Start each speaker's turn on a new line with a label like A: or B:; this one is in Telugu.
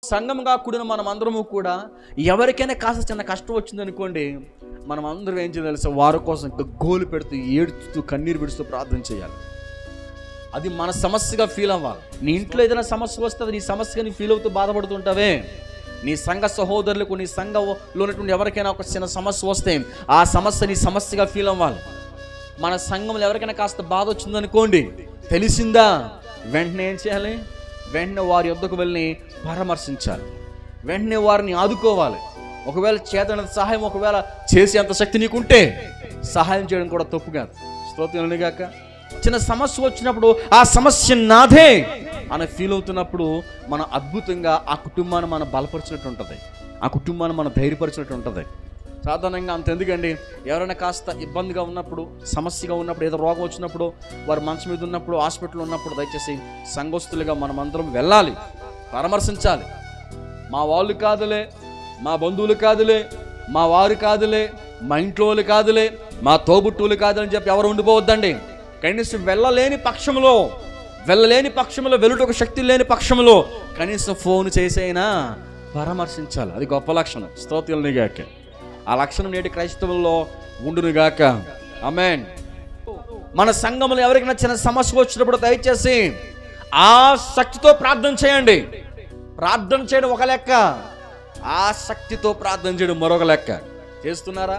A: సంఘంగా కూడిన మనం అందరము కూడా ఎవరికైనా కాస్త చిన్న కష్టం వచ్చిందనుకోండి, మనం అందరం ఏం చేయాలి తెలుసా? వారి కోసం ఇంకా గోలు పెడుతూ, ఏడుస్తూ, కన్నీరు విడుస్తూ ప్రార్థన చేయాలి. అది మన సమస్యగా ఫీల్ అవ్వాలి. నీ ఇంట్లో ఏదైనా సమస్య వస్తుంది, నీ సమస్యగా నీ ఫీల్ అవుతూ బాధపడుతుంటావే. నీ సంఘ సహోదరులకు, నీ సంఘంలో ఉన్నటువంటి ఎవరికైనా ఒక చిన్న సమస్య వస్తే ఆ సమస్య నీ సమస్యగా ఫీల్ అవ్వాలి. మన సంఘంలో ఎవరికైనా కాస్త బాధ వచ్చిందనుకోండి, తెలిసిందా, వెంటనే ఏం చేయాలి? వెంటనే వారి యొద్దకు వెళ్ళి పరామర్శించాలి. వెంటనే వారిని ఆదుకోవాలి. ఒకవేళ చేతనంత సహాయం ఒకవేళ చేసేంత శక్తి నీకుంటే సహాయం చేయడం కూడా తప్పు కాదు. స్తోత్రం గాక. చిన్న సమస్య వచ్చినప్పుడు ఆ సమస్య నాదే అని ఫీల్ అవుతున్నప్పుడు మనం అద్భుతంగా ఆ కుటుంబాన్ని మనం బలపరిచినట్టు ఉంటుంది, ఆ కుటుంబాన్ని మనం ధైర్యపరిచినట్టు ఉంటుంది. సాధారణంగా అంతెందుకండి, ఎవరైనా కాస్త ఇబ్బందిగా ఉన్నప్పుడు, సమస్యగా ఉన్నప్పుడు, ఏదో రోగం వచ్చినప్పుడు, వారు మంచం మీద ఉన్నప్పుడు, హాస్పిటల్ ఉన్నప్పుడు దయచేసి సంఘస్థులుగా మనం అందరం వెళ్ళాలి, పరామర్శించాలి. మా వాళ్ళు కాదులే, మా బంధువులు కాదులే, మా వారు కాదులే, మా ఇంట్లో వాళ్ళు కాదులే, మా తోబుట్టువులు కాదులని చెప్పి ఎవరు ఉండిపోవద్దండి. కనీసం వెళ్ళలేని పక్షంలో, వెళ్ళుటకు శక్తి లేని పక్షంలో కనీసం ఫోన్ చేసైనా పరామర్శించాలి. అది గొప్ప లక్షణం. స్తోత్రునిగాక. ఆ లక్షణం నేటి క్రైస్తవుల్లో ఉండునుగాక. ఆమేన్. మన సంఘంలో ఎవరికైనా చిన్న సమస్య వచ్చినప్పుడు దయచేసి ఆ శక్తితో ప్రార్థన చేయండి. ప్రార్థన చేయడం ఒక లెక్క, ఆ శక్తితో ప్రార్థన చేయడం మరొక లెక్క. చేస్తున్నారా?